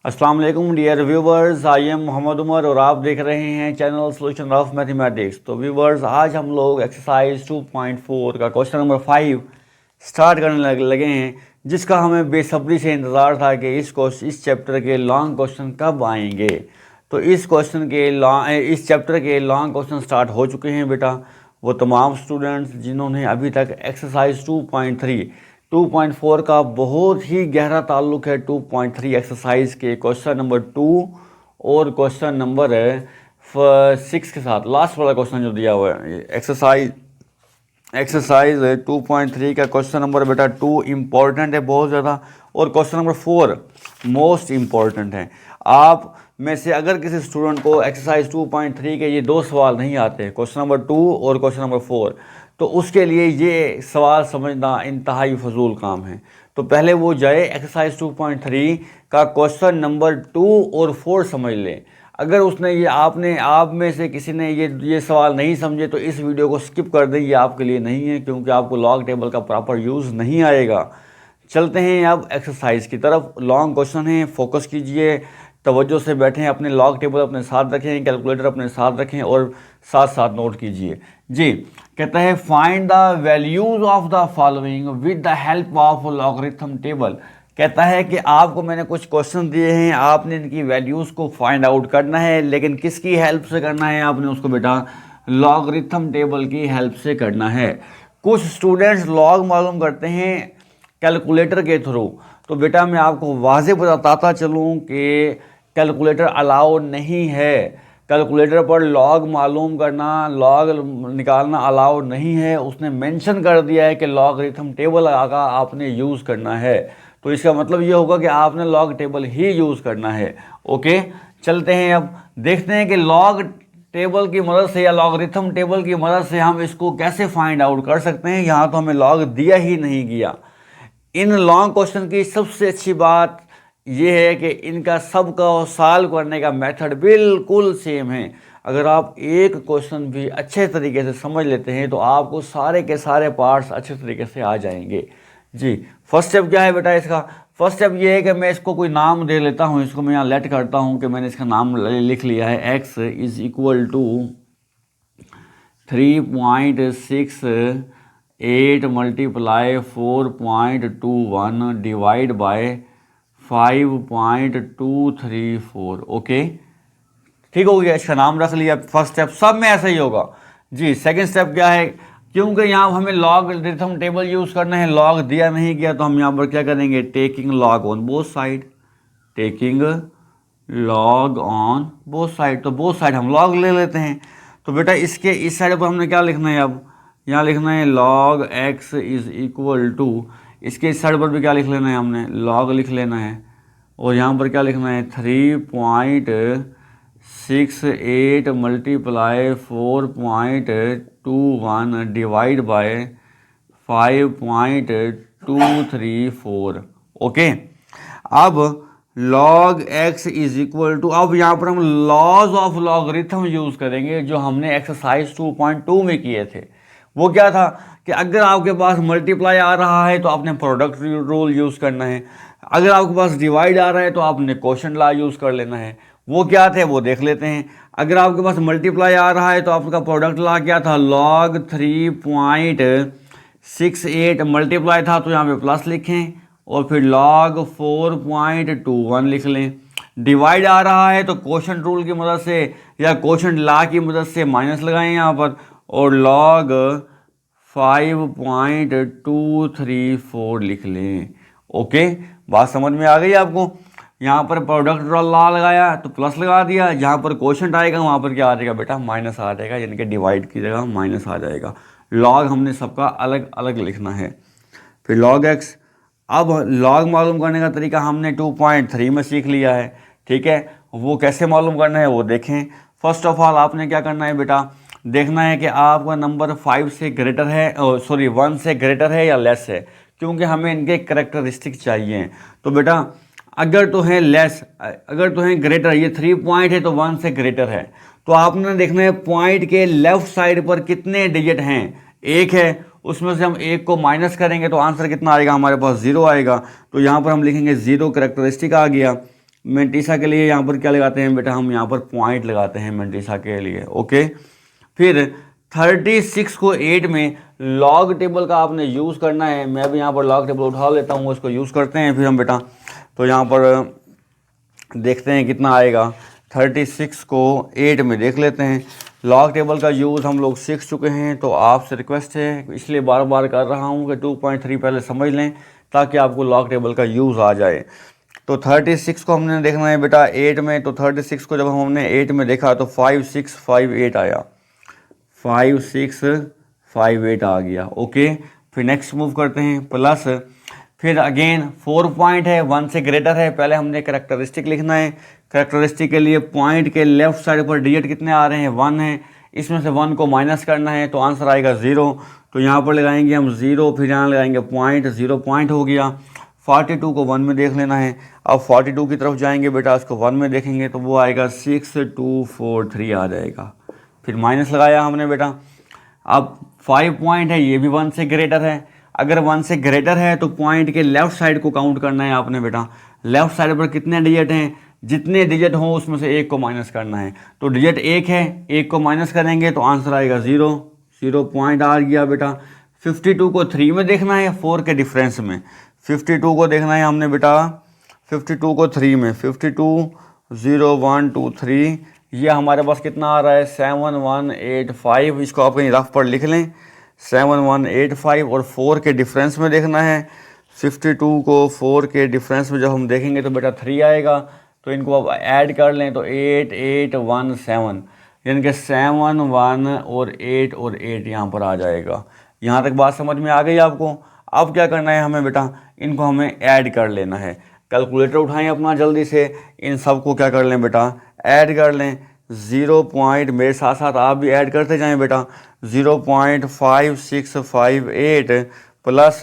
अस्सलाम वालेकुम dear viewers, I am Mohammad Umar और आप देख रहे हैं चैनल सॉल्यूशन ऑफ मैथमेटिक्स। तो व्यूवर्स, आज हम लोग एक्सरसाइज 2.4 का क्वेश्चन नंबर 5 स्टार्ट करने लगे हैं, जिसका हमें बेसब्री से इंतज़ार था कि इस चैप्टर के लॉन्ग क्वेश्चन कब आएंगे। तो इस चैप्टर के लॉन्ग क्वेश्चन स्टार्ट हो चुके हैं बेटा। वो तमाम स्टूडेंट्स जिन्होंने अभी तक एक्सरसाइज 2.4 का बहुत ही गहरा ताल्लुक है 2.3 एक्सरसाइज के क्वेश्चन नंबर 2 और क्वेश्चन नंबर 6 के साथ, लास्ट वाला क्वेश्चन जो दिया हुआ है एक्सरसाइज 2.3 का क्वेश्चन नंबर बेटा 2 इम्पॉर्टेंट है बहुत ज़्यादा, और क्वेश्चन नंबर 4 मोस्ट इम्पॉर्टेंट है। आप में से अगर किसी स्टूडेंट को एक्सरसाइज 2.3 के ये दो सवाल नहीं आते, क्वेश्चन नंबर 2 और क्वेश्चन नंबर 4, तो उसके लिए ये सवाल समझना इंतहाई फजूल काम है। तो पहले वो जाए एक्सरसाइज 2.3 का क्वेश्चन नंबर 2 और 4 समझ ले। अगर उसने आप में से किसी ने ये सवाल नहीं समझे तो इस वीडियो को स्किप कर दें, ये आपके लिए नहीं है, क्योंकि आपको लॉग टेबल का प्रॉपर यूज़ नहीं आएगा। चलते हैं अब एक्सरसाइज की तरफ। लॉन्ग क्वेश्चन है, फोकस कीजिए, तवज्जो से बैठें, अपने लॉग टेबल अपने साथ रखें, कैलकुलेटर अपने साथ रखें और साथ साथ नोट कीजिए। जी, कहता है find the values of the following with the help of logarithm table. कहता है कि आपको मैंने कुछ क्वेश्चन दिए हैं, आपने इनकी वैल्यूज़ को फाइंड आउट करना है, लेकिन किसकी हेल्प से करना है? आपने उसको बेटा लॉगरिथम टेबल की हेल्प से करना है। कुछ स्टूडेंट्स लॉग मालूम करते हैं कैलकुलेटर के थ्रू, तो बेटा मैं आपको वाज़े बताता चलूँ कि कैलकुलेटर अलाउ नहीं है। कैलकुलेटर पर लॉग मालूम करना, लॉग निकालना अलाउ नहीं है। उसने मेंशन कर दिया है कि लॉगरिथम टेबल का आपने यूज़ करना है, तो इसका मतलब ये होगा कि आपने लॉग टेबल ही यूज़ करना है। ओके, चलते हैं अब देखते हैं कि लॉग टेबल की मदद से या लॉगरिथम टेबल की मदद से हम इसको कैसे फाइंड आउट कर सकते हैं। यहाँ तो हमें लॉग दिया ही नहीं गया। इन लॉन्ग क्वेश्चन की सबसे अच्छी बात यह है कि इनका सबका सॉल्व करने का मेथड बिल्कुल सेम है। अगर आप एक क्वेश्चन भी अच्छे तरीके से समझ लेते हैं तो आपको सारे के सारे पार्ट्स अच्छे तरीके से आ जाएंगे। जी, फर्स्ट स्टेप क्या है बेटा इसका? फर्स्ट स्टेप ये है कि मैं इसको कोई नाम दे लेता हूँ। इसको मैं यहाँ लेट करता हूँ कि मैंने इसका नाम लिख लिया है। x is equal to 3.68 multiply 4.21 divide by 5.234। Okay, ठीक हो गया, इसका नाम रख लिया। फर्स्ट स्टेप सब में ऐसा ही होगा। जी, सेकंड स्टेप क्या है? क्योंकि यहाँ हमें लॉगरिथम टेबल यूज़ करना है, लॉग दिया नहीं गया, तो हम यहाँ पर क्या करेंगे? Taking log on both side, taking log on both side. तो बोथ साइड हम लॉग ले लेते हैं। तो बेटा इसके इस साइड पर हमने क्या लिखना है? अब यहाँ लिखना है log x is equal to, इसके इस साइड पर भी क्या लिख लेना है? हमने log लिख लेना है। और यहाँ पर क्या लिखना है? 3.68 मल्टीप्लाई 4.21 डिवाइड बाय 5.234। ओके, अब log x is equal to, अब यहाँ पर हम लॉज ऑफ लॉगरिथम यूज़ करेंगे जो हमने एक्सरसाइज 2.2 में किए थे। वो क्या था कि अगर आपके पास मल्टीप्लाई आ रहा है तो आपने प्रोडक्ट रूल यूज़ करना है, अगर आपके पास डिवाइड आ रहा है तो आपने क्वोशंट लॉ यूज़ कर लेना है। वो क्या थे वो देख लेते हैं। अगर आपके पास मल्टीप्लाई आ रहा है तो आपका प्रोडक्ट लॉ क्या था? log 3.68 मल्टीप्लाई था तो यहाँ पे प्लस लिखें और फिर log 4.21 लिख लें। डिवाइड आ रहा है तो क्वोशंट रूल की मदद से या क्वोशंट लॉ की मदद से माइनस लगाएं यहाँ पर, और log 5.234 लिख लें। ओके, बात समझ में आ गई आपको? यहाँ पर प्रोडक्ट लॉ लगाया तो प्लस लगा दिया, जहाँ पर क्वोशंट आएगा वहाँ पर क्या आ जाएगा बेटा? माइनस आ जाएगा, यानी कि डिवाइड की जगह माइनस आ जाएगा। लॉग हमने सबका अलग अलग लिखना है। फिर log x, अब लॉग मालूम करने का तरीका हमने 2.3 में सीख लिया है। ठीक है, वो कैसे मालूम करना है वो देखें। फर्स्ट ऑफ ऑल आपने क्या करना है बेटा? देखना है कि आपका नंबर 5 से ग्रेटर है, 1 से ग्रेटर है या लेस है, क्योंकि हमें इनके करेक्टरिस्टिक चाहिए। तो बेटा अगर तो है लेस, अगर तो है ग्रेटर, ये 3 पॉइंट है तो 1 से ग्रेटर है, तो आपने देखना है पॉइंट के लेफ्ट साइड पर कितने डिजिट हैं। एक है, उसमें से हम एक को माइनस करेंगे तो आंसर कितना आएगा? हमारे पास 0 आएगा। तो यहाँ पर हम लिखेंगे 0 करेक्टरिस्टिक आ गया। मेंटिसा के लिए यहाँ पर क्या लगाते हैं बेटा, हम यहाँ पर पॉइंट लगाते हैं मेंटिसा के लिए। ओके, फिर 36 को 8 में लॉग टेबल का आपने यूज़ करना है। मैं भी यहाँ पर लॉग टेबल उठा लेता हूँ, उसको यूज़ करते हैं फिर हम बेटा। तो यहाँ पर देखते हैं कितना आएगा। 36 को 8 में देख लेते हैं। लॉग टेबल का यूज़ हम लोग सीख चुके हैं, तो आपसे रिक्वेस्ट है, इसलिए बार बार कर रहा हूँ कि 2.3 पहले समझ लें ताकि आपको लॉग टेबल का यूज़ आ जाए। तो 36 को हमने देखना है बेटा 8 में। तो 36 को जब हमने 8 में देखा तो 5658 आया, 5658 आ गया। ओके, फिर नेक्स्ट मूव करते हैं प्लस, फिर अगेन 4 पॉइंट है, 1 से ग्रेटर है। पहले हमने कैरेक्टरिस्टिक लिखना है। कैरेक्टरिस्टिक के लिए पॉइंट के लेफ्ट साइड पर डिजिट कितने आ रहे हैं, 1 है। इसमें से 1 को माइनस करना है तो आंसर आएगा 0। तो यहाँ पर लगाएंगे हम 0, फिर यहाँ लगाएंगे पॉइंट, 0 पॉइंट हो गया। 42 को 1 में देख लेना है। अब 42 की तरफ जाएंगे बेटा, उसको 1 में देखेंगे तो वो आएगा 6243 आ जाएगा। फिर माइनस लगाया हमने बेटा। अब 5 पॉइंट है, ये भी 1 से ग्रेटर है। अगर 1 से ग्रेटर है तो पॉइंट के लेफ्ट साइड को काउंट करना है आपने बेटा। लेफ्ट साइड पर कितने डिजिट हैं, जितने डिजिट हों उसमें से 1 को माइनस करना है। तो डिजिट 1 है, 1 को माइनस करेंगे तो आंसर आएगा 0, 0 पॉइंट आ गया बेटा। 52 को 3 में देखना है, 4 के डिफरेंस में। 52 को देखना है हमने बेटा 52 को 3 में। 52 0 1 2 3, ये हमारे पास कितना आ रहा है 7185। इसको आप कहीं रफ पर लिख लें, 7185। और 4 के डिफरेंस में देखना है। 52 को 4 के डिफरेंस में जब हम देखेंगे तो बेटा 3 आएगा। तो इनको आप ऐड कर लें तो 8817, यानी कि 7 1 और 8 यहाँ पर आ जाएगा। यहाँ तक बात समझ में आ गई आपको। अब क्या करना है हमें बेटा, इनको हमें ऐड कर लेना है। कैलकुलेटर उठाएं अपना जल्दी से, इन सब को क्या कर लें बेटा, ऐड कर लें। 0 पॉइंट, मेरे साथ साथ आप भी ऐड करते जाएं बेटा। 0.5658 प्लस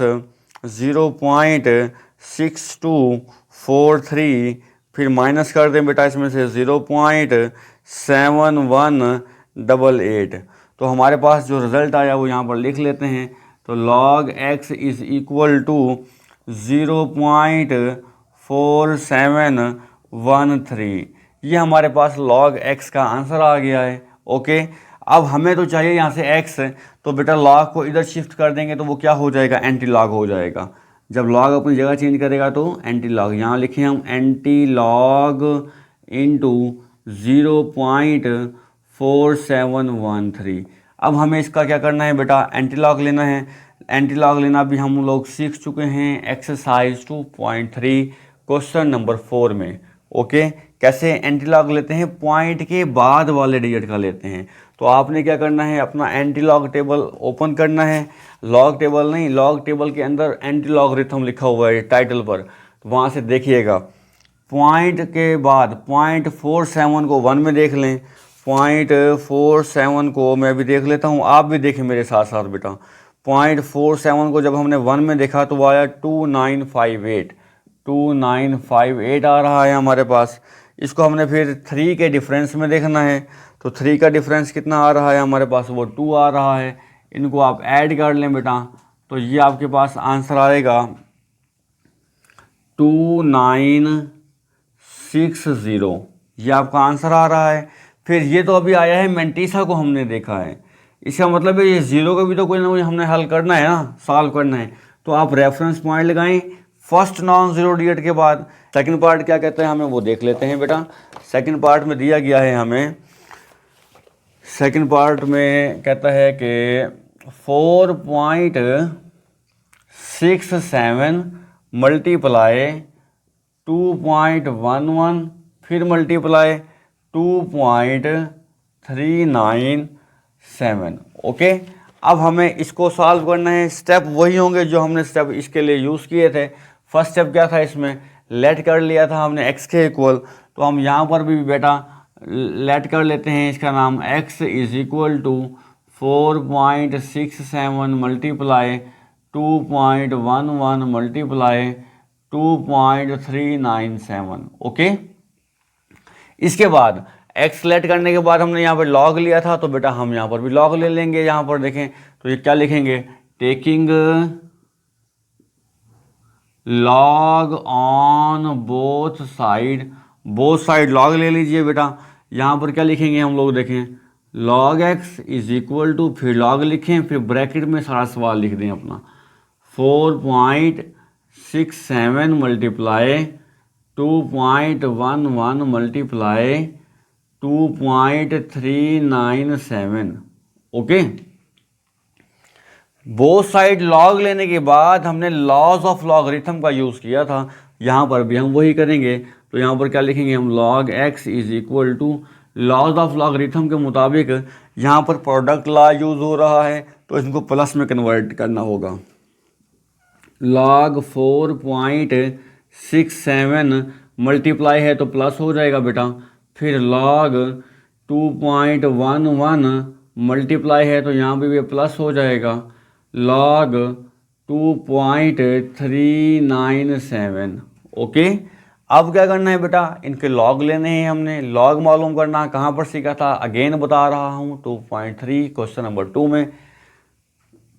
0.6243, फिर माइनस कर दें बेटा इसमें से 0.7188। तो हमारे पास जो रिज़ल्ट आया वो यहाँ पर लिख लेते हैं। तो log x is equal to 0.4713, ये हमारे पास log x का आंसर आ गया है। ओके, अब हमें तो चाहिए यहाँ से x, तो बेटा log को इधर शिफ्ट कर देंगे तो वो क्या हो जाएगा, एंटी लॉग हो जाएगा। जब log अपनी जगह चेंज करेगा तो एंटी लॉग, यहाँ लिखे हम एंटी लॉग इंटू 0.4713। अब हमें इसका क्या करना है बेटा, एंटी लॉग लेना है। एंटी लॉग लेना भी हम लोग सीख चुके हैं एक्सरसाइज 2.3 क्वेश्चन नंबर 4 में। ओके, कैसे एंटी लॉग लेते हैं, पॉइंट के बाद वाले डिजिट का लेते हैं। तो आपने क्या करना है, अपना एंटी लॉग टेबल ओपन करना है। लॉग टेबल नहीं, लॉग टेबल के अंदर एंटी लॉगरिथम लिखा हुआ है टाइटल पर, तो वहाँ से देखिएगा। पॉइंट के बाद 0.47 को 1 में देख लें। 0.47 को मैं भी देख लेता हूँ, आप भी देखें मेरे साथ साथ बेटा। 0.47 को जब हमने 1 में देखा तो वो आया 2958 आ रहा है हमारे पास। इसको हमने फिर 3 के डिफरेंस में देखना है। तो 3 का डिफरेंस कितना आ रहा है हमारे पास, वो 2 आ रहा है। इनको आप ऐड कर लें बेटा, तो ये आपके पास आंसर आएगा 2960, ये आपका आंसर आ रहा है। फिर ये तो अभी आया है मेंटिसा को हमने देखा है, इसका मतलब है ये 0 का भी तो कोई ना कोई हमने हल करना है ना, सॉल्व करना है। तो आप रेफरेंस पॉइंट लगाएं फर्स्ट नॉन जीरो डिजिट के बाद। सेकंड पार्ट क्या कहते हैं हमें वो देख लेते हैं बेटा। सेकंड पार्ट में दिया गया है हमें, सेकंड पार्ट में कहता है कि 4.67 मल्टीप्लाई 2.11 फिर मल्टीप्लाई 2.397। ओके, अब हमें इसको सॉल्व करना है। स्टेप वही होंगे जो हमने स्टेप इसके लिए यूज़ किए थे। फर्स्ट स्टेप क्या था, इसमें लेट कर लिया था हमने x के इक्वल, तो हम यहाँ पर भी बेटा लेट कर लेते हैं इसका नाम x is equal to 4.67 multiply 2.11 multiply 2.397। Okay, इसके बाद x लेट करने के बाद हमने यहाँ पर लॉग लिया था, तो बेटा हम यहाँ पर भी लॉग ले लेंगे। यहाँ पर देखें तो ये क्या लिखेंगे, taking log on both side both side log ले लीजिए बेटा। यहाँ पर क्या लिखेंगे हम लोग, देखें log x is equal to, फिर log लिखें, फिर ब्रैकेट में सारा सवाल लिख दें अपना, 4.67 multiply 2.11 multiply 2.397। Okay, both side log लेने के बाद हमने लॉज ऑफ लॉगरिथम का यूज़ किया था, यहाँ पर भी हम वही करेंगे। तो यहाँ पर क्या लिखेंगे हम, log x is equal to, laws of logarithm के मुताबिक यहाँ पर प्रोडक्ट लॉ यूज़ हो रहा है तो इसको प्लस में कन्वर्ट करना होगा। log 4.67 मल्टीप्लाई है तो प्लस हो जाएगा बेटा, फिर log 2.11 मल्टीप्लाई है तो यहाँ पे भी प्लस हो जाएगा, log 2.397। ओके, अब क्या करना है बेटा, इनके लॉग लेने हैं हमने, लॉग मालूम करना, कहाँ पर सीखा था, अगेन बता रहा हूँ 2.3 क्वेश्चन नंबर 2 में।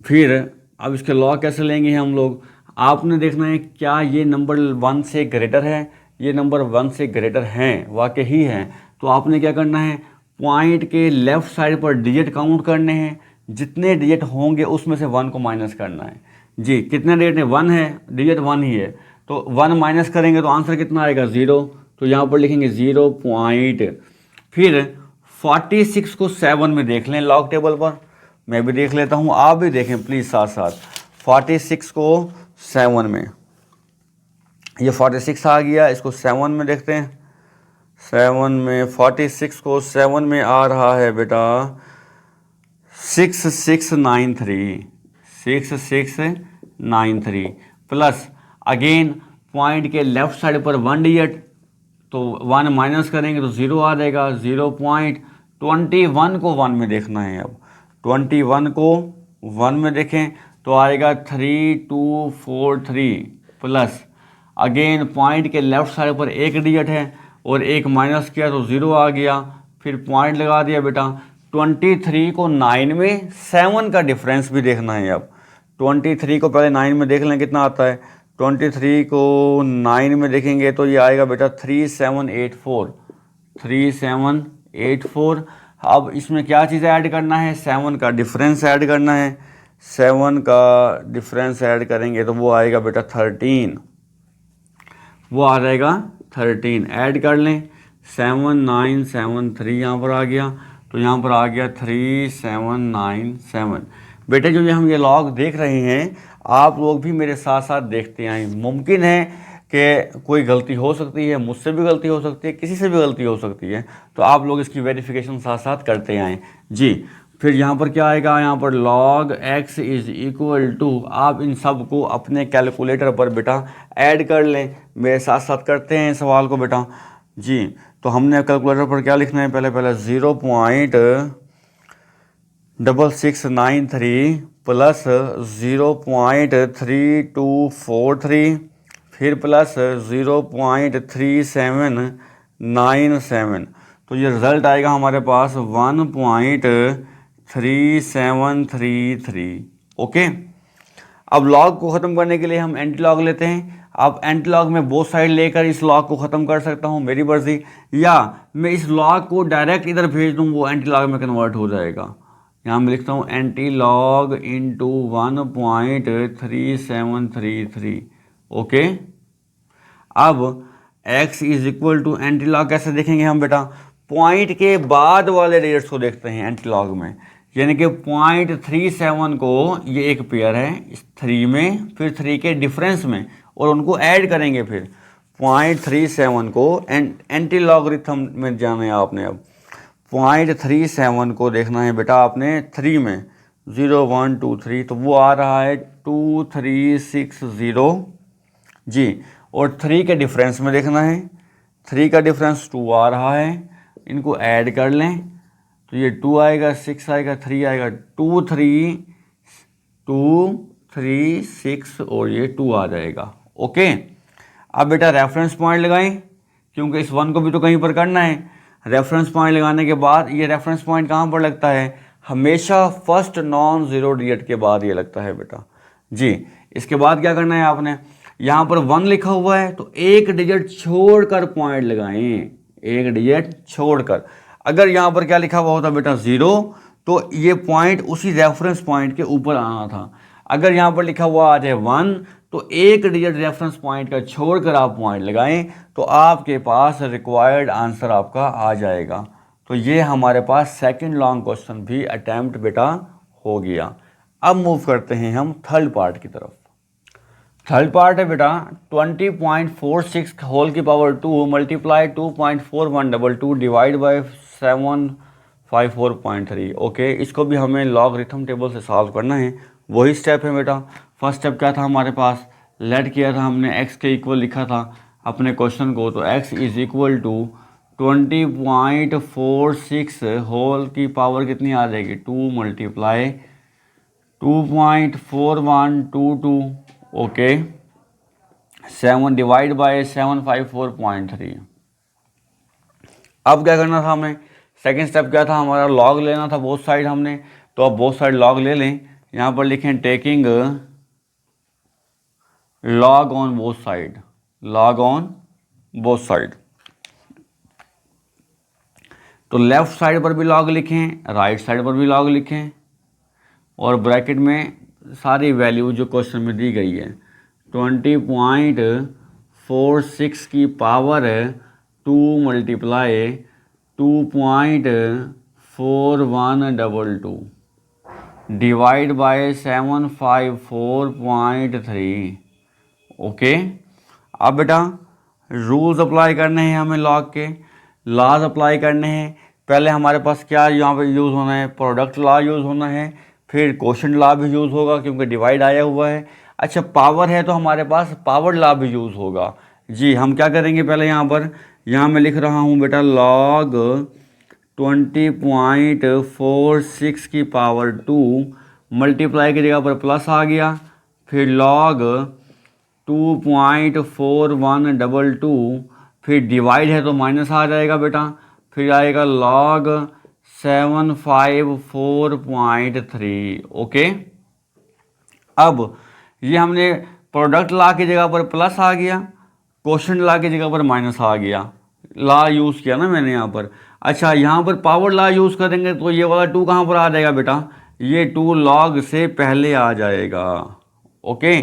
फिर अब इसके लॉग कैसे लेंगे हम लोग, आपने देखना है क्या ये नंबर 1 से ग्रेटर है, ये नंबर 1 से ग्रेटर हैं, वाकई ही है, तो आपने क्या करना है, पॉइंट के लेफ़्ट साइड पर डिजिट काउंट करने हैं, जितने डिजिट होंगे उसमें से 1 को माइनस करना है। जी, कितने डिजिट है, 1 है, डिजिट 1 ही है, तो 1 माइनस करेंगे तो आंसर कितना आएगा, 0। तो यहाँ पर लिखेंगे 0 पॉइंट, फिर 46 को 7 में देख लें लॉग टेबल पर, मैं भी देख लेता हूँ, आप भी देखें प्लीज़ साथ साथ। 46 को 7 में, ये 46 आ गया, इसको 7 में देखते हैं। 7 में 46 को 7 में आ रहा है बेटा 6693 प्लस अगेन पॉइंट के लेफ्ट साइड पर 1 डिजिट, तो 1 माइनस करेंगे तो 0 आ जाएगा, 0.21 को 1 में देखना है। अब 21 को 1 में देखें तो आएगा 3243 प्लस अगेन पॉइंट के लेफ्ट साइड पर 1 डिजिट है और 1 माइनस किया तो 0 आ गया, फिर पॉइंट लगा दिया बेटा। 23 को 9 में 7 का डिफरेंस भी देखना है। अब 23 को पहले 9 में देख लें कितना आता है, 23 को 9 में देखेंगे तो ये आएगा बेटा 3784। अब इसमें क्या चीज़ ऐड करना है, 7 का डिफरेंस ऐड करना है। 7 का डिफरेंस ऐड करेंगे तो वो आएगा बेटा 13, वो आ जाएगा 13, ऐड कर लें। 7973 यहाँ पर आ गया, तो यहाँ पर आ गया 3797। बेटे जो ये हम ये लॉग देख रहे हैं, आप लोग भी मेरे साथ साथ देखते आएँ। मुमकिन है कि कोई गलती हो सकती है, मुझसे भी गलती हो सकती है, किसी से भी गलती हो सकती है, तो आप लोग इसकी वेरिफिकेशन साथ साथ करते आएँ जी। फिर यहाँ पर क्या आएगा, यहाँ पर log x is equal to, आप इन सब को अपने कैलकुलेटर पर बेटा ऐड कर लें, मेरे साथ साथ करते हैं सवाल को बेटा जी। तो हमने कैलकुलेटर पर क्या लिखना है, पहले 0.6693 प्लस 0.3243 फिर प्लस 0.3797, तो ये रिज़ल्ट आएगा हमारे पास 1.3733। ओके, अब लॉग को ख़त्म करने के लिए हम एंटी लॉग लेते हैं। अब एंटी लॉग में बोथ साइड लेकर इस लॉग को ख़त्म कर सकता हूँ, मेरी मर्जी, या मैं इस लॉग को डायरेक्ट इधर भेज दूँ, वो एंटी लॉग में कन्वर्ट हो जाएगा। यहाँ मैं लिखता हूँ एंटी लॉग इंटू 1.3733। ओके, अब x is equal to anti log कैसे देखेंगे हम बेटा, पॉइंट के बाद वाले डिजिट्स को देखते हैं एंटी लॉग में, यानी कि 0.37 को ये एक पेयर है इस 3 में, फिर 3 के डिफरेंस में, और उनको ऐड करेंगे। फिर 0.37 को एंटी लॉगरिथम में जाना है आपने। अब 0.37 को देखना है बेटा आपने 3 में, 0 1 2 3, तो वो आ रहा है 2360 जी, और 3 के डिफरेंस में देखना है, 3 का डिफरेंस 2 आ रहा है, इनको ऐड कर लें तो ये 2 आएगा, 6 आएगा, 3 आएगा, 2 3 6 और ये 2 आ जाएगा। ओके, अब बेटा रेफरेंस पॉइंट लगाएं, क्योंकि इस 1 को भी तो कहीं पर करना है। रेफरेंस पॉइंट लगाने के बाद, ये रेफरेंस पॉइंट कहाँ पर लगता है, हमेशा फर्स्ट नॉन ज़ीरो डिजिट के बाद ये लगता है बेटा जी। इसके बाद क्या करना है आपने, यहाँ पर 1 लिखा हुआ है तो एक डिजिट छोड़कर पॉइंट लगाएं, एक डिजिट छोड़कर। अगर यहाँ पर क्या लिखा हुआ होता बेटा 0, तो ये पॉइंट उसी रेफरेंस पॉइंट के ऊपर आना था। अगर यहाँ पर लिखा हुआ आ जाए 1, तो एक डिजिट रेफरेंस पॉइंट का छोड़कर आप पॉइंट लगाएं तो आपके पास रिक्वायर्ड आंसर आपका आ जाएगा। तो ये हमारे पास सेकंड लॉन्ग क्वेश्चन भी अटेम्प्ट बेटा हो गया। अब मूव करते हैं हम थर्ड पार्ट की तरफ। थर्ड पार्ट है बेटा 20.46 होल की power 2 multiply 2.4122 divide by 754.3। Okay, इसको भी हमें लॉगरिथम टेबल से सॉल्व करना है। वही स्टेप है बेटा। फर्स्ट स्टेप क्या था हमारे पास, लेट किया था हमने x के इक्वल लिखा था अपने क्वेश्चन को, तो x is equal to 20.46 whole की पावर कितनी आ जाएगी 2 मल्टीप्लाई 2.4122 ओके 7 डिवाइड बाय 754.3। अब क्या करना था हमें, सेकंड स्टेप क्या था हमारा, लॉग लेना था बोथ साइड हमने। तो अब बोथ साइड लॉग ले लें। यहाँ पर लिखें taking log on both side, log on both side. तो लेफ्ट साइड पर भी लॉग लिखें, राइट साइड पर भी लॉग लिखें, और ब्रैकेट में सारी वैल्यू जो क्वेश्चन में दी गई है 20.46 की power 2 multiply 2.4122 divide by 754.3। Okay, अब बेटा रूल्स अप्लाई करने हैं हमें, लॉग के लॉज अप्लाई करने हैं। पहले हमारे पास क्या यहाँ पे यूज़ होना है, प्रोडक्ट लॉ यूज़ होना है, फिर क्वोशंट लॉ भी यूज़ होगा क्योंकि डिवाइड आया हुआ है। अच्छा, पावर है तो हमारे पास पावर लॉ भी यूज़ होगा। जी, हम क्या करेंगे पहले यहाँ मैं लिख रहा हूँ बेटा लॉग 20.46 की पावर 2 मल्टीप्लाई की जगह पर प्लस आ गया, फिर लॉग 2.4122, फिर डिवाइड है तो माइनस आ जाएगा बेटा, फिर आएगा लॉग 754.3। ओके, अब ये हमने प्रोडक्ट लॉ की जगह पर प्लस आ गया, क्वोशंट लॉ की जगह पर माइनस आ गया, लॉ यूज़ किया ना मैंने यहाँ पर। अच्छा, यहाँ पर पावर लॉ यूज़ करेंगे तो ये वाला 2 कहाँ पर आ जाएगा बेटा, ये 2 लॉग से पहले आ जाएगा। ओके,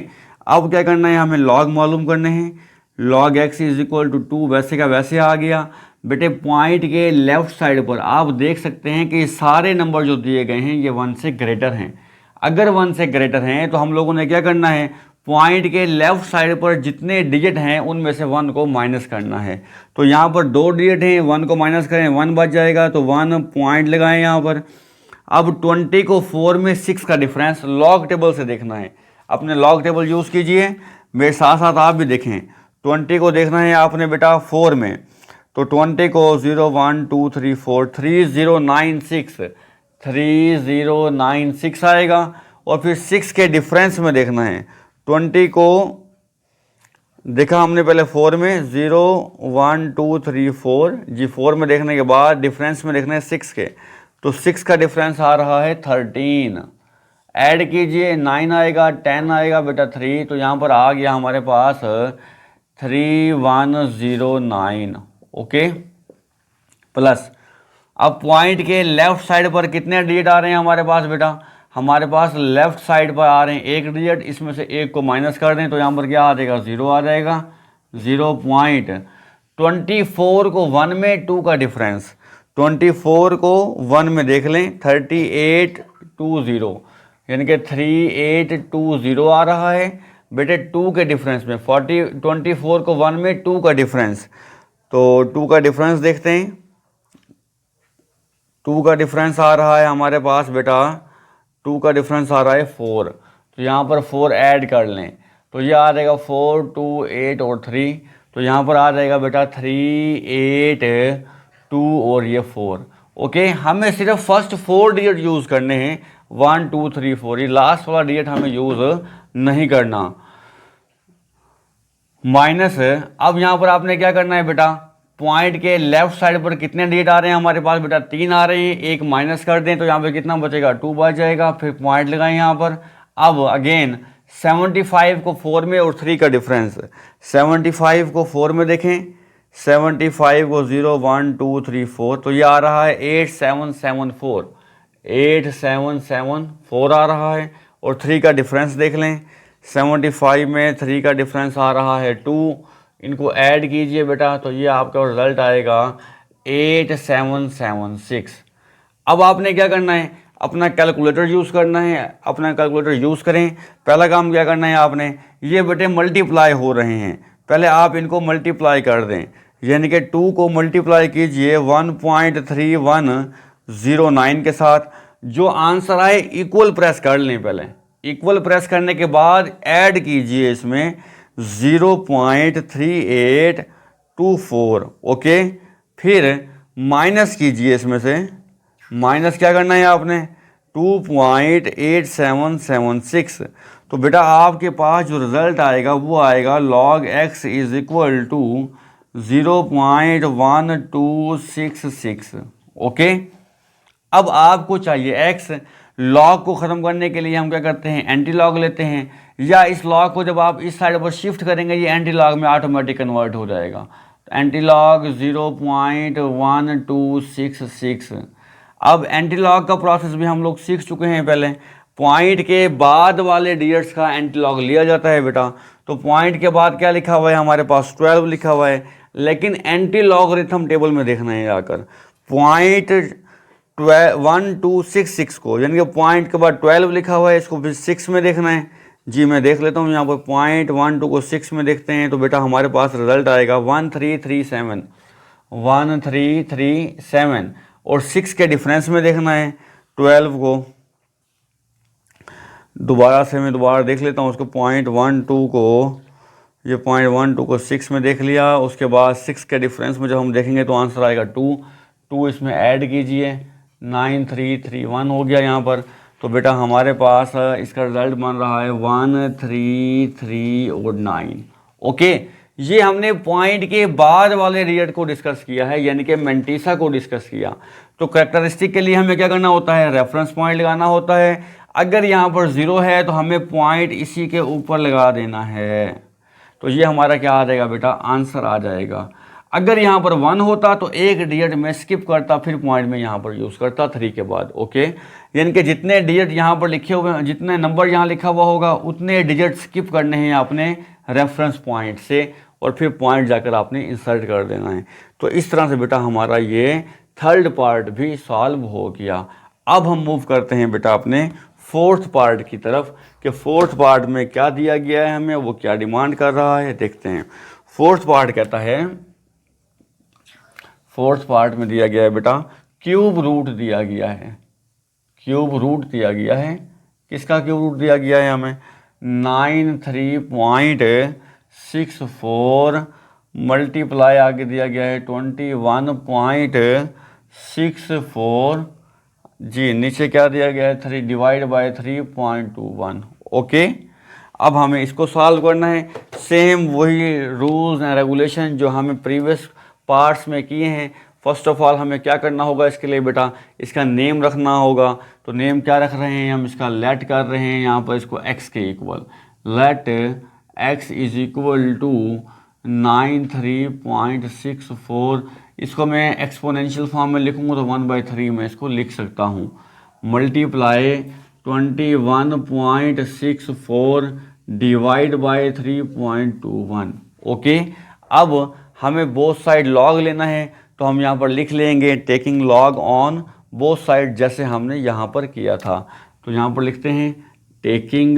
अब क्या करना है, हमें लॉग मालूम करने हैं। Log x is equal to 2 वैसे का वैसे आ गया। बेटे पॉइंट के लेफ्ट साइड पर आप देख सकते हैं कि सारे नंबर जो दिए गए हैं ये 1 से ग्रेटर हैं। अगर 1 से ग्रेटर हैं तो हम लोगों ने क्या करना है, पॉइंट के लेफ्ट साइड पर जितने डिजिट हैं उनमें से 1 को माइनस करना है। तो यहाँ पर 2 डिजिट हैं, 1 को माइनस करें 1 बच जाएगा, तो 1 पॉइंट लगाएं यहाँ पर। अब 20 को 4 में 6 का डिफरेंस लॉग टेबल से देखना है। अपने लॉग टेबल यूज़ कीजिए, मेरे साथ साथ आप भी देखें। 20 को देखना है आपने बेटा 4 में, तो 20 को 0 1 2 3 4 3096 आएगा, और फिर 6 के डिफरेंस में देखना है। 20 को देखा हमने पहले 4 में 0 1 2 3 4 जी, 4 में देखने के बाद डिफरेंस में देखना है 6 के, तो 6 का डिफरेंस आ रहा है 13। ऐड कीजिए 9 आएगा 10 आएगा बेटा 3, तो यहाँ पर आ गया हमारे पास 3109। ओके, प्लस अब पॉइंट के लेफ्ट साइड पर कितने डिजिट आ रहे हैं हमारे पास बेटा, हमारे पास लेफ्ट साइड पर आ रहे हैं 1 डिजिट, इसमें से 1 को माइनस कर दें तो यहाँ पर क्या आ जाएगा 0 आ जाएगा। 0.24 को 1 में 2 का डिफरेंस, 24 को 1 में देख लें 3820, यानी कि 3820 आ रहा है बेटे 2 के डिफरेंस में। 24 को 1 में 2 का डिफरेंस, तो 2 का डिफरेंस देखते हैं। 2 का डिफरेंस आ रहा है हमारे पास बेटा, 2 का डिफरेंस आ रहा है 4, तो यहाँ पर 4 ऐड कर लें तो ये आ जाएगा 4 2 8 और 3, तो यहाँ पर आ जाएगा बेटा 3 8 2 और ये 4। ओके, हमें सिर्फ फर्स्ट 4 डिजिट यूज़ करने हैं, 1 2 3 4, ये लास्ट वाला डिजिट हमें यूज़ नहीं करना। माइनस, अब यहाँ पर आपने क्या करना है बेटा, पॉइंट के लेफ्ट साइड पर कितने डिजिट आ रहे हैं हमारे पास बेटा 3 आ रहे हैं, 1 माइनस कर दें तो यहाँ पे कितना बचेगा 2 बच जाएगा, फिर पॉइंट लगाएं यहाँ पर। अब अगेन 75 को 4 में और 3 का डिफरेंस, 75 को 4 में देखें, 75 को 0 1 2 3 4, तो ये आ रहा है 8774, 8774 आ रहा है। और 3 का डिफरेंस देख लें, 75 में 3 का डिफरेंस आ रहा है 2, इनको ऐड कीजिए बेटा तो ये आपका रिजल्ट आएगा 8776। अब आपने क्या करना है, अपना कैलकुलेटर यूज़ करना है, अपना कैलकुलेटर यूज़ करें। पहला काम क्या करना है आपने, ये बेटे मल्टीप्लाई हो रहे हैं, पहले आप इनको मल्टीप्लाई कर दें, यानी कि 2 को मल्टीप्लाई कीजिए 1.3109 के साथ। जो आंसर आए इक्वल प्रेस कर लें, पहले इक्वल प्रेस करने के बाद ऐड कीजिए इसमें 0.3824, ओके। फिर माइनस कीजिए, इसमें से माइनस क्या करना है आपने, 2.8776। तो बेटा आपके पास जो रिजल्ट आएगा वो आएगा log x is equal to 0.1266, okay. अब आपको चाहिए x, लॉग को ख़त्म करने के लिए हम क्या करते हैं, एंटी लॉग लेते हैं, या इस लॉग को जब आप इस साइड पर शिफ्ट करेंगे ये एंटी लॉग में ऑटोमेटिक कन्वर्ट हो जाएगा। तो एंटी लॉग 0.1266। अब एंटी लॉग का प्रोसेस भी हम लोग सीख चुके हैं पहले, पॉइंट के बाद वाले डिजिट्स का एंटी लॉग लिया जाता है बेटा। तो पॉइंट के बाद क्या लिखा हुआ है हमारे पास, 12 लिखा हुआ है, लेकिन एंटी लॉगरिथम टेबल में देखना है आकर पॉइंट 1266 को, यानी कि पॉइंट के बाद 12 लिखा हुआ है, इसको फिर 6 में देखना है। जी मैं देख लेता हूँ यहाँ पर, पॉइंट 12 को 6 में देखते हैं तो बेटा हमारे पास रिजल्ट आएगा 1337, 1337। और 6 के डिफरेंस में देखना है 12 को, दोबारा से मैं दोबारा देख लेता हूँ उसको, पॉइंट 12 को, ये पॉइंट 12 को 6 में देख लिया, उसके बाद 6 के डिफरेंस में जब हम देखेंगे तो आंसर आएगा 2, 2 इसमें ऐड कीजिए, 9331 हो गया यहाँ पर। तो बेटा हमारे पास इसका रिजल्ट बन रहा है 13309, ओके। ये हमने पॉइंट के बाद वाले डिजिट को डिस्कस किया है, यानी कि मेंटिसा को डिस्कस किया। तो कैरेक्टरिस्टिक के लिए हमें क्या करना होता है, रेफरेंस पॉइंट लगाना होता है। अगर यहाँ पर 0 है तो हमें पॉइंट इसी के ऊपर लगा देना है, तो ये हमारा क्या आ जाएगा बेटा, आंसर आ जाएगा। अगर यहाँ पर 1 होता तो एक डिजिट में स्किप करता, फिर पॉइंट में यहाँ पर यूज़ करता 3 के बाद, ओके। यानी कि जितने डिजिट यहाँ पर लिखे हुए हैं, जितने नंबर यहाँ लिखा हुआ होगा उतने डिजिट स्किप करने हैं आपने रेफरेंस पॉइंट से, और फिर पॉइंट जाकर आपने इंसर्ट कर देना है। तो इस तरह से बेटा हमारा ये थर्ड पार्ट भी सॉल्व हो गया। अब हम मूव करते हैं बेटा अपने फोर्थ पार्ट की तरफ, कि फोर्थ पार्ट में क्या दिया गया है हमें, वो क्या डिमांड कर रहा है, देखते हैं। फोर्थ पार्ट कहता है, फोर्थ पार्ट में दिया गया है बेटा क्यूब रूट दिया गया है, क्यूब रूट दिया गया है। किसका क्यूब रूट दिया गया है हमें, 93.64 मल्टीप्लाई आगे दिया गया है 21.64, जी नीचे क्या दिया गया है 3 डिवाइड बाय 3.21, ओके। अब हमें इसको सॉल्व करना है, सेम वही रूल्स एंड रेगुलेशन जो हमें प्रीवियस पार्ट्स में किए हैं। फर्स्ट ऑफ ऑल हमें क्या करना होगा इसके लिए बेटा, इसका नेम रखना होगा। तो नेम क्या रख रहे हैं हम, इसका लेट कर रहे हैं यहाँ पर इसको x के equal, let x is equal to 93.64। इसको मैं एक्सपोनेंशियल फॉर्म में लिखूँगा तो 1/3 में इसको लिख सकता हूँ, मल्टीप्लाई 21.64 डिवाइड बाय 3.21, ओके। अब हमें बोथ साइड लॉग लेना है, तो हम यहाँ पर लिख लेंगे taking log on both side, जैसे हमने यहाँ पर किया था। तो यहाँ पर लिखते हैं taking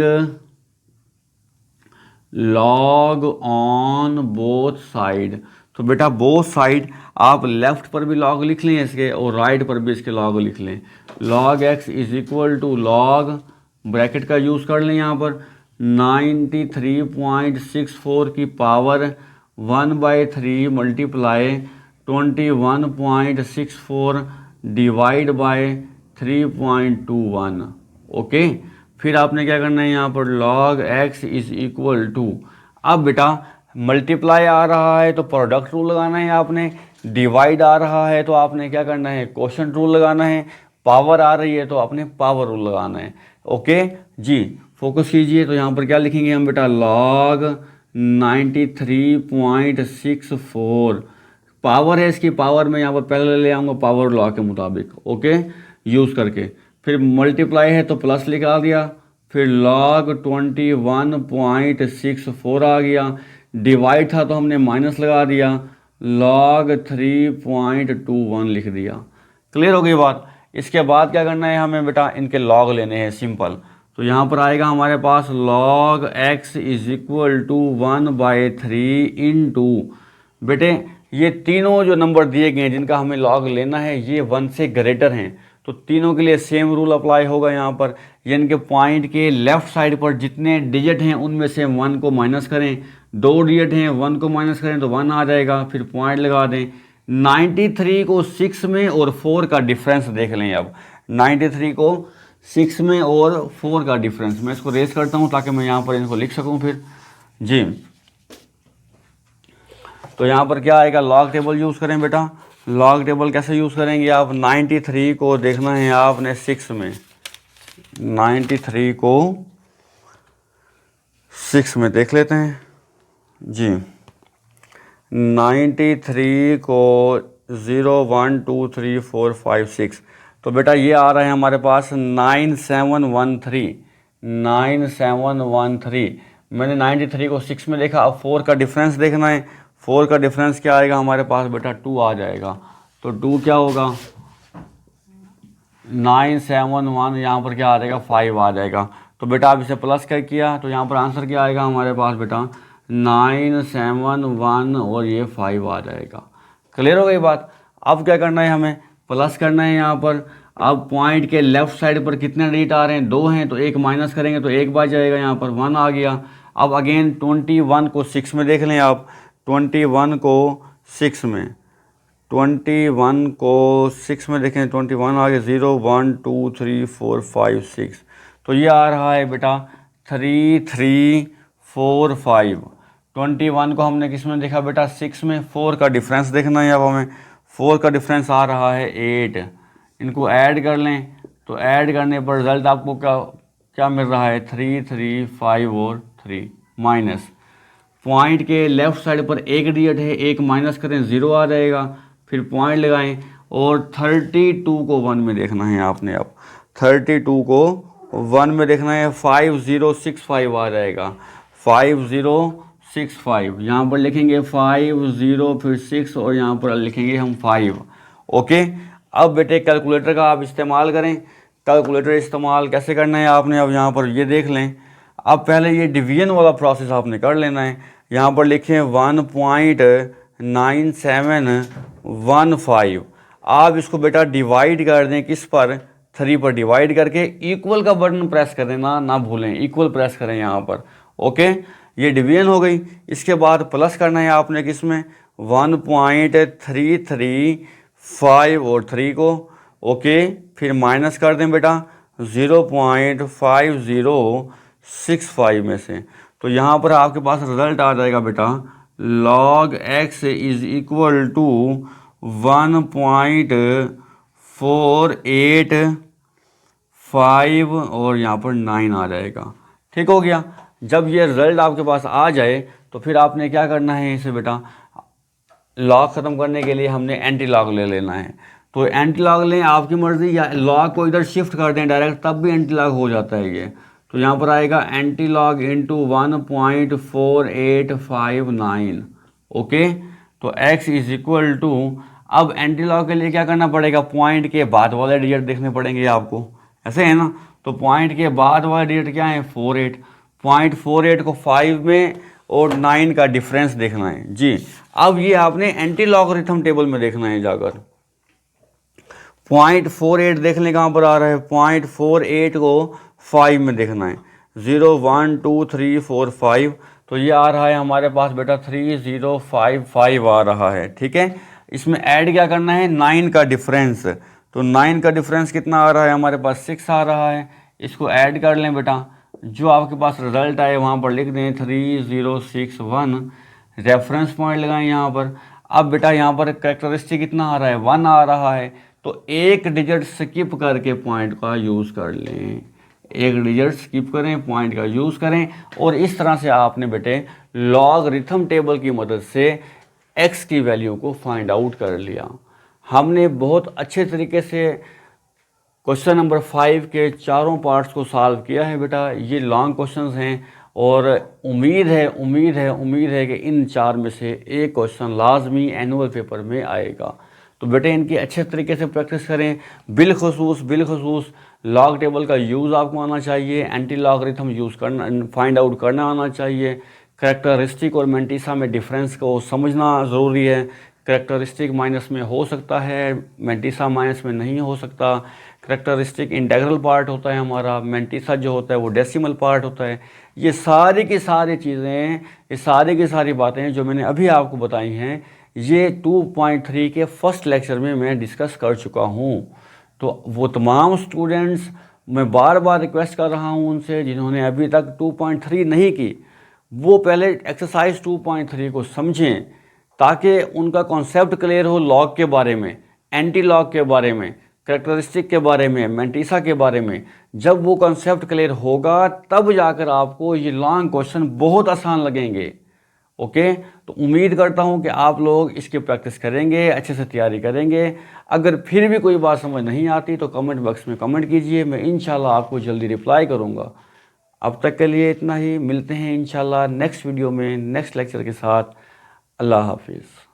log on both side. तो बेटा बोथ साइड आप लेफ्ट पर भी लॉग लिख लें इसके, और राइट पर भी इसके लॉग लिख लें। Log x is equal to log, bracket का यूज़ कर लें यहाँ पर, 93.64 की पावर 1/3 मल्टीप्लाई 21.64 डिवाइड बाय 3.21, ओके। फिर आपने क्या करना है यहाँ पर, log x is equal to, अब बेटा मल्टीप्लाई आ रहा है तो प्रोडक्ट रूल लगाना है आपने, डिवाइड आ रहा है तो आपने क्या करना है, क्वोशंट रूल लगाना है, पावर आ रही है तो आपने पावर रूल लगाना है, ओके जी। फोकस कीजिए। तो यहाँ पर क्या लिखेंगे हम बेटा, log 93.64 पावर है, इसकी पावर में यहाँ पर पहले ले आऊँगा पावर लॉ के मुताबिक, ओके, यूज़ करके। फिर मल्टीप्लाई है तो प्लस लिखा दिया, फिर log 21.64 आ गया, डिवाइड था तो हमने माइनस लगा दिया, log 3.21 लिख दिया। क्लियर हो गई बात। इसके बाद क्या करना है हमें बेटा, इनके लॉग लेने हैं, सिंपल। तो यहाँ पर आएगा हमारे पास log x is equal to 1/3 into, बेटे ये तीनों जो नंबर दिए गए हैं जिनका हमें लॉग लेना है ये 1 से ग्रेटर हैं, तो तीनों के लिए सेम रूल अप्लाई होगा यहाँ पर। यानी कि पॉइंट के लेफ्ट साइड पर जितने डिजिट हैं उनमें से 1 को माइनस करें, 2 डिजिट हैं 1 को माइनस करें तो 1 आ जाएगा, फिर पॉइंट लगा दें। 93 को 6 में और 4 का डिफरेंस देख लें। अब 93 को 6 में और 4 का डिफरेंस, मैं इसको रेस करता हूँ ताकि मैं यहाँ पर इनको लिख सकूँ फिर जी। तो यहाँ पर क्या आएगा, लॉग टेबल यूज़ करें बेटा। लॉग टेबल कैसे यूज़ करेंगे आप, 93 को देखना है आपने 6 में, 93 को 6 में देख लेते हैं जी। 93 को 0 1 2 3 4 5 6, तो बेटा ये आ रहा है हमारे पास 9713, 9713। मैंने 93 को 6 में देखा, अब 4 का डिफरेंस देखना है। 4 का डिफरेंस क्या आएगा हमारे पास बेटा, 2 आ जाएगा। तो 2 क्या होगा, 971, यहाँ पर क्या आ जाएगा, 5 आ जाएगा। तो बेटा आप इसे प्लस कर किया तो यहाँ पर आंसर क्या आएगा हमारे पास बेटा, 971 और ये 5 आ जाएगा। क्लियर हो गई बात। अब क्या करना है हमें, प्लस करना है यहाँ पर। अब पॉइंट के लेफ्ट साइड पर कितने डिजिट आ रहे हैं, 2 हैं, तो 1 माइनस करेंगे तो 1 बच जाएगा, यहाँ पर 1 आ गया। अब अगेन 21 को 6 में देख लें आप, 21 को 6 में, 21 को 6 में देखें, 21 आ गया, 0 1 2 3 4 5 6, तो ये आ रहा है बेटा 3 3 4 5। 21 को हमने किस में देखा बेटा, 6 में। 4 का डिफरेंस देखना है अब हमें, 4 का डिफरेंस आ रहा है 8। इनको ऐड कर लें तो ऐड करने पर रिजल्ट आपको क्या क्या मिल रहा है, 3 3 5 और 3 माइनस। पॉइंट के लेफ्ट साइड पर एक डिजिट है, 1 माइनस करें 0 आ जाएगा, फिर पॉइंट लगाएं और 32 को 1 में देखना है आपने। अब 32 को 1 में देखना है, 5065 आ जाएगा, 5065। यहाँ पर लिखेंगे 50 फिर 6 और यहाँ पर लिखेंगे हम 5, ओके। अब बेटे कैलकुलेटर का आप इस्तेमाल करें। कैलकुलेटर इस्तेमाल कैसे करना है आपने, अब यहाँ पर ये देख लें। अब पहले ये डिवीजन वाला प्रोसेस आपने कर लेना है। यहाँ पर लिखें 1.9715। आप इसको बेटा डिवाइड कर दें किस पर, 3 पर डिवाइड करके इक्वल का बटन प्रेस कर देना, ना भूलें इक्वल प्रेस करें यहाँ पर, ओके। ये डिवीजन हो गई। इसके बाद प्लस करना है आपने किस में, 1.335 और 3 को, ओके। फिर माइनस कर दें बेटा 0.5065 में से, तो यहाँ पर आपके पास रिजल्ट आ जाएगा बेटा, log x is equal to 1.485 और यहाँ पर 9 आ जाएगा। ठीक हो गया। जब ये रिजल्ट आपके पास आ जाए तो फिर आपने क्या करना है, इसे बेटा लॉग ख़त्म करने के लिए हमने एंटी लॉग ले लेना है। तो एंटी लॉग लें, आपकी मर्ज़ी, या लॉग को इधर शिफ्ट कर दें डायरेक्ट, तब भी एंटी लॉग हो जाता है ये। तो यहाँ पर आएगा एंटी लॉग इंटू 1.4859, ओके। तो x इज इक्वल टू, अब एंटी लॉग के लिए क्या करना पड़ेगा, पॉइंट के बाद वाले डिजिट देखने पड़ेंगे आपको, ऐसे है ना। तो पॉइंट के बाद वाले डिजिट क्या है, 48। 0.48 को 5 में और 9 का डिफरेंस देखना है जी। अब ये आपने एंटी लॉगरिथम टेबल में देखना है जाकर। 0.48 देखने कहाँ पर आ रहा है, 0.48 को 5 में देखना है, 0 1 2 3 4 5, तो ये आ रहा है हमारे पास बेटा 3055 आ रहा है, ठीक है। इसमें ऐड क्या करना है, 9 का डिफरेंस। तो 9 का डिफरेंस कितना आ रहा है हमारे पास, 6 आ रहा है। इसको ऐड कर लें बेटा, जो आपके पास रिजल्ट आए वहाँ पर लिख दें 3061, रेफरेंस पॉइंट लगाएं यहाँ पर। अब बेटा यहाँ पर कैरेक्टरिस्टिक कितना आ रहा है, 1 आ रहा है, तो एक डिजिट स्किप करके पॉइंट का यूज़ कर लें। एक डिजिट स्किप करें, पॉइंट का यूज़ करें और इस तरह से आपने बेटे लॉगरिथम टेबल की मदद से x की वैल्यू को फाइंड आउट कर लिया। हमने बहुत अच्छे तरीके से क्वेश्चन नंबर 5 के चारों पार्ट्स को सॉल्व किया है बेटा। ये लॉन्ग क्वेश्चंस हैं और उम्मीद है कि इन 4 में से एक क्वेश्चन लाजमी एनुअल पेपर में आएगा। तो बेटे इनकी अच्छे तरीके से प्रैक्टिस करें। बिलखसूस लॉग टेबल का यूज़ आपको आना चाहिए, एंटी लॉगरिथम यूज़ करना, फाइंड आउट करना आना चाहिए। करैक्टरिस्टिक और मेंटिसा में डिफरेंस को समझना ज़रूरी है। करैक्टरिस्टिक माइनस में हो सकता है, मेंटिसा माइनस में नहीं हो सकता। करैक्टरिस्टिक इंटेग्रल पार्ट होता है हमारा, मेंटिसा जो होता है वो डेसिमल पार्ट होता है। ये सारी की सारी चीज़ें, ये सारी की सारी बातें जो मैंने अभी आपको बताई हैं, ये 2.3 के फर्स्ट लेक्चर में मैं डिस्कस कर चुका हूँ। तो वो तमाम स्टूडेंट्स, मैं बार बार रिक्वेस्ट कर रहा हूँ उनसे जिन्होंने अभी तक 2.3 नहीं की, वो पहले एक्सरसाइज 2.3 को समझें ताकि उनका कॉन्सेप्ट क्लियर हो लॉग के बारे में, एंटी लॉग के बारे में, करैक्टरिस्टिक के बारे में, मेंटिसा के बारे में। जब वो कॉन्सेप्ट क्लियर होगा तब जाकर आपको ये लॉन्ग क्वेश्चन बहुत आसान लगेंगे। ओके, तो उम्मीद करता हूँ कि आप लोग इसकी प्रैक्टिस करेंगे, अच्छे से तैयारी करेंगे। अगर फिर भी कोई बात समझ नहीं आती तो कमेंट बॉक्स में कमेंट कीजिए, मैं इंशाल्लाह आपको जल्दी रिप्लाई करूँगा। अब तक के लिए इतना ही, मिलते हैं इंशाल्लाह नेक्स्ट वीडियो में नेक्स्ट लेक्चर के साथ। अल्लाह हाफिज़।